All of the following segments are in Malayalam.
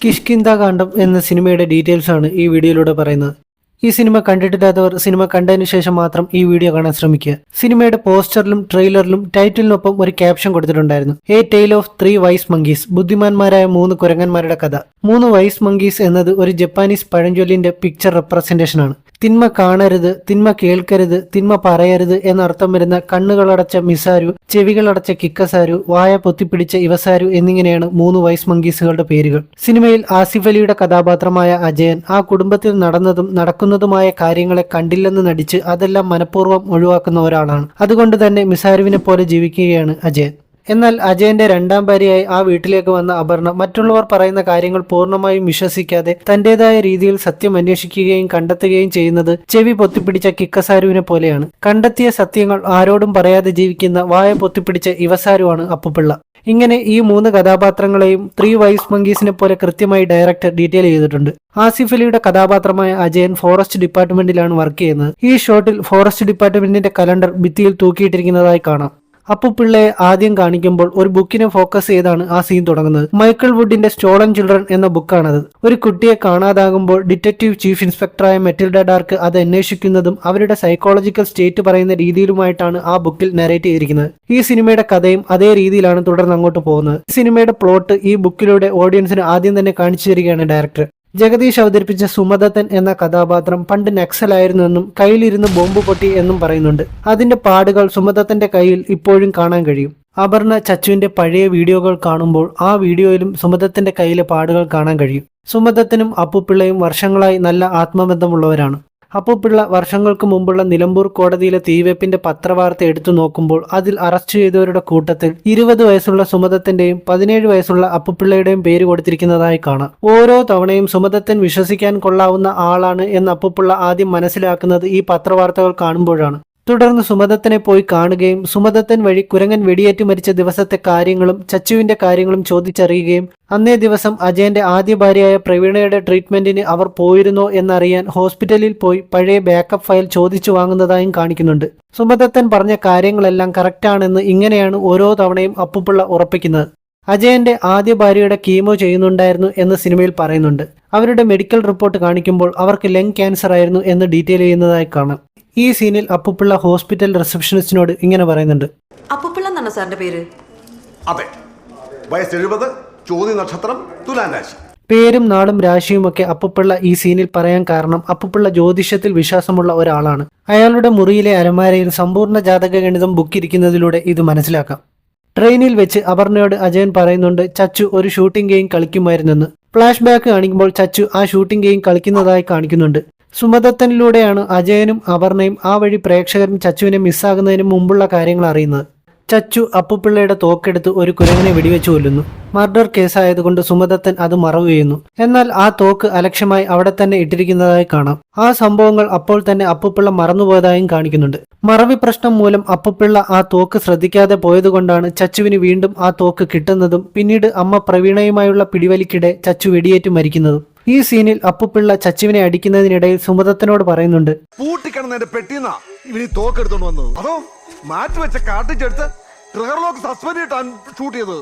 കിഷ്കിന്ധാകാന്ഡം എന്ന സിനിമയുടെ ഡീറ്റെയിൽസ് ആണ് ഈ വീഡിയോയിലൂടെ പറയുന്നത്. ഈ സിനിമ കണ്ടിട്ടില്ലാത്തവർ സിനിമ കണ്ടതിന് ശേഷം മാത്രം ഈ വീഡിയോ കാണാൻ ശ്രമിക്കുക. സിനിമയുടെ പോസ്റ്ററിലും ട്രെയിലറിലും ടൈറ്റിലിനൊപ്പം ഒരു ക്യാപ്ഷൻ കൊടുത്തിട്ടുണ്ടായിരുന്നു. A tale of 3 wise monkeys, ബുദ്ധിമാന്മാരായ 3 കുരങ്ങന്മാരുടെ കഥ. 3 വൈസ് മങ്കീസ് എന്നത് ഒരു ജപ്പാനീസ് പഴഞ്ചൊല്ലിന്റെ പിക്ചർ റെപ്രസെന്റേഷൻ ആണ്. തിന്മ കാണരുത്, തിന്മ കേൾക്കരുത്, തിന്മ പറയരുത് എന്നർത്ഥം വരുന്ന കണ്ണുകളടച്ച മിസാരു, ചെവികളടച്ച കിക്കസാരു, വായ പൊത്തിപ്പിടിച്ച ഇവസാരു എന്നിങ്ങനെയാണ് 3 വൈസ് മങ്കീസുകളുടെ പേരുകൾ. സിനിമയിൽ ആസിഫ് അലിയുടെ കഥാപാത്രമായ അജയൻ ആ കുടുംബത്തിൽ നടന്നതും നടക്കുന്നതുമായ കാര്യങ്ങളെ കണ്ടില്ലെന്ന് നടിച്ച് അതെല്ലാം മനഃപൂർവ്വം ഒഴിവാക്കുന്ന ഒരാളാണ്. അതുകൊണ്ട് തന്നെ മിസാരുവിനെ പോലെ ജീവിക്കുകയാണ് അജയൻ. എന്നാൽ അജയന്റെ രണ്ടാം ഭാര്യയായി ആ വീട്ടിലേക്ക് വന്ന അപർണ മറ്റുള്ളവർ പറയുന്ന കാര്യങ്ങൾ പൂർണ്ണമായും വിശ്വസിക്കാതെ തന്റേതായ രീതിയിൽ സത്യം അന്വേഷിക്കുകയും കണ്ടെത്തുകയും ചെയ്യുന്നത് ചെവി പൊത്തിപ്പിടിച്ച കിക്കസാരുവിനെ പോലെയാണ്. കണ്ടെത്തിയ സത്യങ്ങൾ ആരോടും പറയാതെ ജീവിക്കുന്ന വായ പൊത്തിപ്പിടിച്ച ഇവസാരുവാണ് അപ്പുപിള്ള. ഇങ്ങനെ ഈ 3 കഥാപാത്രങ്ങളെയും 3 വൈസ് മങ്കീസിനെ പോലെ കൃത്യമായി ഡയറക്ടർ ഡീറ്റെയിൽ ചെയ്തിട്ടുണ്ട്. ആസിഫ് അലിയുടെ കഥാപാത്രമായ അജയൻ ഫോറസ്റ്റ് ഡിപ്പാർട്ട്മെന്റിലാണ് വർക്ക് ചെയ്യുന്നത്. ഈ ഷോട്ടിൽ ഫോറസ്റ്റ് ഡിപ്പാർട്ട്മെന്റിന്റെ കലണ്ടർ ഭിത്തിയിൽ തൂക്കിയിട്ടിരിക്കുന്നതായി കാണാം. അപ്പുപിള്ളയെ ആദ്യം കാണിക്കുമ്പോൾ ഒരു ബുക്കിനെ ഫോക്കസ് ചെയ്താണ് ആ സീൻ തുടങ്ങുന്നത്. മൈക്കിൾ വുഡിന്റെ സ്റ്റോളൻ ചിൽഡ്രൻ എന്ന ബുക്കാണത്. ഒരു കുട്ടിയെ കാണാതാകുമ്പോൾ ഡിറ്റക്റ്റീവ് ചീഫ് ഇൻസ്പെക്ടറായ മെറ്റിൽഡ ഡാർക്ക് അത് അന്വേഷിക്കുന്നതും അവരുടെ സൈക്കോളജിക്കൽ സ്റ്റേറ്റ് പറയുന്ന രീതിയിലുമായിട്ടാണ് ആ ബുക്കിൽ നരേറ്റ് ചെയ്തിരിക്കുന്നത്. ഈ സിനിമയുടെ കഥയും അതേ രീതിയിലാണ് തുടർന്ന് അങ്ങോട്ട് പോകുന്നത്. ഈ സിനിമയുടെ പ്ലോട്ട് ഈ ബുക്കിലൂടെ ഓഡിയൻസിന് ആദ്യം തന്നെ കാണിച്ചു തരികയാണ് ഡയറക്ടർ. ജഗദീഷ് അവതരിപ്പിച്ച സുമദത്തൻ എന്ന കഥാപാത്രം പണ്ട് നക്സലായിരുന്നെന്നും കയ്യിലിരുന്ന് ബോംബ് പൊട്ടി എന്നും പറയുന്നുണ്ട്. അതിന്റെ പാടുകൾ സുമദത്തന്റെ കയ്യിൽ ഇപ്പോഴും കാണാൻ കഴിയും. അപർണ ചച്ചുവിന്റെ പഴയ വീഡിയോകൾ കാണുമ്പോൾ ആ വീഡിയോയിലും സുമദത്തന്റെ കയ്യിലെ പാടുകൾ കാണാൻ കഴിയും. സുമദത്തനും അപ്പുപിള്ളയും വർഷങ്ങളായി നല്ല ആത്മബന്ധമുള്ളവരാണ്. അപ്പുപിള്ള വർഷങ്ങൾക്ക് മുമ്പുള്ള നിലമ്പൂർ കോടതിയിലെ തീവെപ്പിന്റെ പത്രവാർത്ത എടുത്തു നോക്കുമ്പോൾ അതിൽ അറസ്റ്റ് ചെയ്തവരുടെ കൂട്ടത്തിൽ 20 വയസ്സുള്ള സുമദത്തന്റെയും 17 വയസ്സുള്ള അപ്പുപിള്ളയുടെയും പേര് കൊടുത്തിരിക്കുന്നതായി കാണാം. ഓരോ തവണയും സുമദത്തൻ വിശ്വസിക്കാൻ കൊള്ളാവുന്ന ആളാണ് എന്ന് അപ്പുപിള്ള ആദ്യം മനസ്സിലാക്കുന്നത് ഈ പത്രവാർത്തകൾ കാണുമ്പോഴാണ്. തുടർന്ന് സുമദത്തനെ പോയി കാണുകയും സുമദത്തൻ വഴി കുരങ്ങൻ വെടിയേറ്റ് മരിച്ച ദിവസത്തെ കാര്യങ്ങളും ചച്ചുവിന്റെ കാര്യങ്ങളും ചോദിച്ചറിയുകയും അന്നേ ദിവസം അജയന്റെ ആദ്യ ഭാര്യയായ പ്രവീണയുടെ ട്രീറ്റ്മെന്റിന് അവർ പോയിരുന്നോ എന്നറിയാൻ ഹോസ്പിറ്റലിൽ പോയി പഴയ ബാക്കപ്പ് ഫയൽ ചോദിച്ചു വാങ്ങുന്നതായും കാണിക്കുന്നുണ്ട്. സുമദത്തൻ പറഞ്ഞ കാര്യങ്ങളെല്ലാം കറക്റ്റാണെന്ന് ഇങ്ങനെയാണ് ഓരോ തവണയും അപ്പുപിള്ള ഉറപ്പിക്കുന്നത്. അജയന്റെ ആദ്യ ഭാര്യയുടെ കീമോ ചെയ്യുന്നുണ്ടായിരുന്നു എന്ന് സിനിമയിൽ പറയുന്നുണ്ട്. അവരുടെ മെഡിക്കൽ റിപ്പോർട്ട് കാണിക്കുമ്പോൾ അവർക്ക് ലങ് ക്യാൻസർ ആയിരുന്നു എന്ന് ഡീറ്റെയിൽ ചെയ്യുന്നതായി കാണാം. ഈ സീനിൽ അപ്പുപിള്ള ഹോസ്പിറ്റൽ റിസപ്ഷനിസ്റ്റിനോട് ഇങ്ങനെ പറയുന്നുണ്ട്. അപ്പുപിള്ള എന്നാണ് സാറിന്റെ പേര്? അതെ, വയസ്സ് 70, ചോദ്യ നക്ഷത്രം തുലാം രാശി. പേരും നാളും രാശിയുമൊക്കെ അപ്പുപിള്ള ഈ സീനിൽ പറയാൻ കാരണം അപ്പുപിള്ള ജ്യോതിഷത്തിൽ വിശ്വാസമുള്ള ഒരാളാണ്. അയാളുടെ മുറിയിലെ അലമാരയിൽ സമ്പൂർണ്ണ ജാതക ഗണിതം ബുക്കിരിക്കുന്നതിലൂടെ ഇത് മനസ്സിലാക്കാം. ട്രെയിനിൽ വെച്ച് അപർണയോട് അജയൻ പറയുന്നുണ്ട് ചച്ചു ഒരു ഷൂട്ടിംഗ് ഗെയിം കളിക്കുമായിരുന്നെന്ന്. ഫ്ലാഷ് ബാക്ക് കാണിക്കുമ്പോൾ ചച്ചു ആ ഷൂട്ടിംഗ് ഗെയിം കളിക്കുന്നതായി കാണിക്കുന്നുണ്ട്. സുമദത്തനിലൂടെയാണ് അജയനും അപർണയും ആ വഴി പ്രേക്ഷകരും ചച്ചുവിനെ മിസ്സാകുന്നതിന് മുമ്പുള്ള കാര്യങ്ങൾ അറിയുന്നത്. ചച്ചു അപ്പുപിള്ളയുടെ തോക്കെടുത്ത് ഒരു കുരങ്ങനെ വെടിവെച്ചു കൊല്ലുന്നു. മർഡർ കേസായതുകൊണ്ട് സുമദത്തൻ അത് മറവ് ചെയ്യുന്നു. എന്നാൽ ആ തോക്ക് അലക്ഷ്യമായി അവിടെ തന്നെ ഇട്ടിരിക്കുന്നതായി കാണാം. ആ സംഭവങ്ങൾ അപ്പോൾ തന്നെ അപ്പുപിള്ള മറന്നുപോയതായും കാണിക്കുന്നുണ്ട്. മറവി പ്രശ്നം മൂലം അപ്പുപിള്ള ആ തോക്ക് ശ്രദ്ധിക്കാതെ പോയതുകൊണ്ടാണ് ചച്ചുവിന് വീണ്ടും ആ തോക്ക് കിട്ടുന്നതും പിന്നീട് അമ്മ പ്രവീണയുമായുള്ള പിടിവലിക്കിടെ ചച്ചു വെടിയേറ്റ് മരിക്കുന്നതും. ഈ സീനിൽ അപ്പുപിള്ള ചച്ചുവിനെ അടിക്കുന്നതിനിടയിൽ സുമദത്തനോട് പറയുന്നുണ്ട്, പൂട്ടിക്കിടന്നതിന്റെ പെട്ടിന്നാ ഇവന് തോക്കെടുത്തോണ്ട് വന്നത്, അതോ മാറ്റിവെച്ച കാട്ടിച്ചെടുത്ത് ട്രിഗർ ലോക്ക് സസ്പെൻഡ് ചെയ്തിട്ടാണ് ഷൂട്ട് ചെയ്തത്.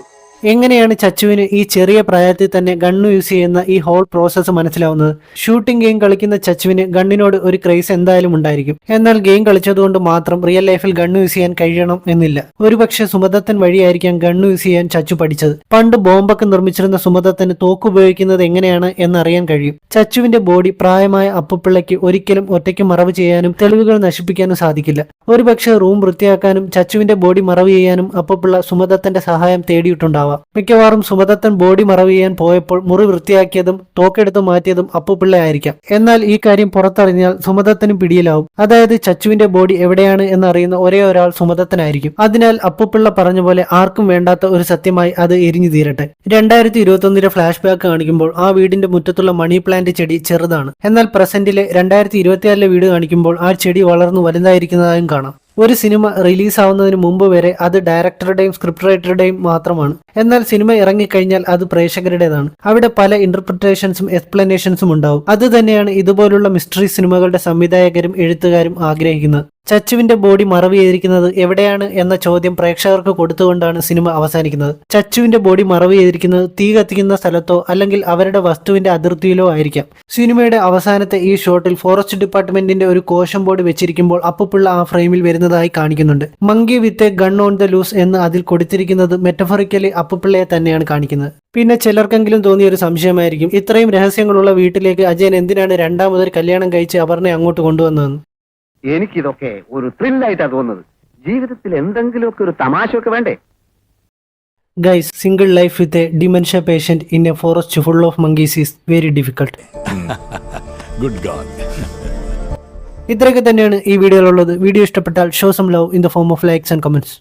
എങ്ങനെയാണ് ചച്ചുവിന് ഈ ചെറിയ പ്രായത്തിൽ തന്നെ ഗണ്ണ് യൂസ് ചെയ്യുന്ന ഈ ഹോൾ പ്രോസസ്സ് മനസ്സിലാവുന്നത്? ഷൂട്ടിംഗ് ഗെയിം കളിക്കുന്ന ചച്ചുവിന് ഗണ്ണിനോട് ഒരു ക്രേസ് എന്തായാലും ഉണ്ടായിരിക്കും. എന്നാൽ ഗെയിം കളിച്ചതുകൊണ്ട് മാത്രം റിയൽ ലൈഫിൽ ഗണ്ണ് യൂസ് ചെയ്യാൻ കഴിയണം എന്നില്ല. ഒരുപക്ഷെ സുമദത്തൻ വഴിയായിരിക്കാം ഗണ്ണ് യൂസ് ചെയ്യാൻ ചച്ചു പഠിച്ചത്. പണ്ട് ബോംബൊക്കെ നിർമ്മിച്ചിരുന്ന സുമദത്തന് തോക്ക് ഉപയോഗിക്കുന്നത് എങ്ങനെയാണ് എന്നറിയാൻ കഴിയും. ചച്ചുവിന്റെ ബോഡി പ്രായമായ അപ്പുപിള്ളയ്ക്ക് ഒരിക്കലും ഒറ്റയ്ക്ക് മറവ് ചെയ്യാനും തെളിവുകൾ നശിപ്പിക്കാനും സാധിക്കില്ല. ഒരുപക്ഷെ റൂം വൃത്തിയാക്കാനും ചച്ചുവിന്റെ ബോഡി മറവ് ചെയ്യാനും അപ്പുപിള്ള സുമദത്തന്റെ സഹായം തേടിയിട്ടുണ്ടാവും. മിക്കവാറും സുമദത്തൻ ബോഡി മറവ് ചെയ്യാൻ പോയപ്പോൾ മുറി വൃത്തിയാക്കിയതും തോക്കെടുത്ത് മാറ്റിയതും അപ്പുപിള്ള ആയിരിക്കാം. എന്നാൽ ഈ കാര്യം പുറത്തറിഞ്ഞാൽ സുമദത്തനും പിടിയിലാവും. അതായത് ചച്ചുവിന്റെ ബോഡി എവിടെയാണ് എന്നറിയുന്ന ഒരേ ഒരാൾ സുമദത്തനായിരിക്കും. അതിനാൽ അപ്പുപിള്ള പറഞ്ഞ പോലെ ആർക്കും വേണ്ടാത്ത ഒരു സത്യമായി അത് എരിഞ്ഞു തീരട്ടെ. 2021 ഫ്ലാഷ് ബാക്ക് കാണിക്കുമ്പോൾ ആ വീടിന്റെ മുറ്റത്തുള്ള മണി പ്ലാന്റ് ചെടി ചെറുതാണ്. എന്നാൽ പ്രസന്റിലെ 2024 വീട് കാണിക്കുമ്പോൾ ആ ചെടി വളർന്നു വലുതായിരിക്കുന്നതായും കാണാം. ഒരു സിനിമ റിലീസാവുന്നതിന് മുമ്പ് വരെ അത് ഡയറക്ടറുടെയും സ്ക്രിപ്റ്റ് റൈറ്ററുടെയും മാത്രമാണ്. എന്നാൽ സിനിമ ഇറങ്ങിക്കഴിഞ്ഞാൽ അത് പ്രേക്ഷകരുടേതാണ്. അവിടെ പല ഇന്റർപ്രിട്ടേഷൻസും എക്സ്പ്ലനേഷൻസും ഉണ്ടാവും. അത് തന്നെയാണ് ഇതുപോലുള്ള മിസ്റ്ററി സിനിമകളുടെ സംവിധായകരും എഴുത്തുകാരും ആഗ്രഹിക്കുന്നത്. ചച്ചുവിന്റെ ബോഡി മറവ് ചെയ്തിരിക്കുന്നത് എവിടെയാണ് എന്ന ചോദ്യം പ്രേക്ഷകർക്ക് കൊടുത്തുകൊണ്ടാണ് സിനിമ അവസാനിക്കുന്നത്. ചച്ചുവിന്റെ ബോഡി മറവ് ചെയ്തിരിക്കുന്നത് തീ കത്തിക്കുന്ന സ്ഥലത്തോ അല്ലെങ്കിൽ അവരുടെ വസ്തുവിന്റെ അതിർത്തിയിലോ ആയിരിക്കാം. സിനിമയുടെ അവസാനത്തെ ഈ ഷോട്ടിൽ ഫോറസ്റ്റ് ഡിപ്പാർട്ട്മെന്റിന്റെ ഒരു കോശം ബോർഡ് വെച്ചിരിക്കുമ്പോൾ അപ്പുപിള്ള ആ ഫ്രെയിമിൽ വരുന്നതായി കാണിക്കുന്നുണ്ട്. Monkey with a gun on the loose എന്ന് അതിൽ കൊടുത്തിരിക്കുന്നത് മെറ്റഫറിക്കലി അപ്പുപിള്ളയെ തന്നെയാണ് കാണിക്കുന്നത്. പിന്നെ ചിലർക്കെങ്കിലും തോന്നിയ ഒരു സംശയമായിരിക്കും, ഇത്രയും രഹസ്യങ്ങളുള്ള വീട്ടിലേക്ക് അജയൻ എന്തിനാണ് രണ്ടാമതൊരു കല്യാണം കഴിച്ച് അപർണയെ അങ്ങോട്ട് കൊണ്ടുവന്നതെന്ന്. എനിക്കിതൊക്കെ ഒരു ത്രില്ലായിട്ടാണ് തോന്നുന്നത്. ജീവിതത്തിൽ എന്തെങ്കിലുമൊക്കെ ഒരു തമാശയൊക്കെ വേണ്ടേ? Guys, single life with a dementia patient in a forest full of monkeys is very difficult. Good god. ഇത്രയൊക്കെ തന്നെയാണ് ഈ വീഡിയോയിലുള്ളത്. വീഡിയോ ഇഷ്ടപ്പെട്ടാൽ show some love in the form of likes and comments.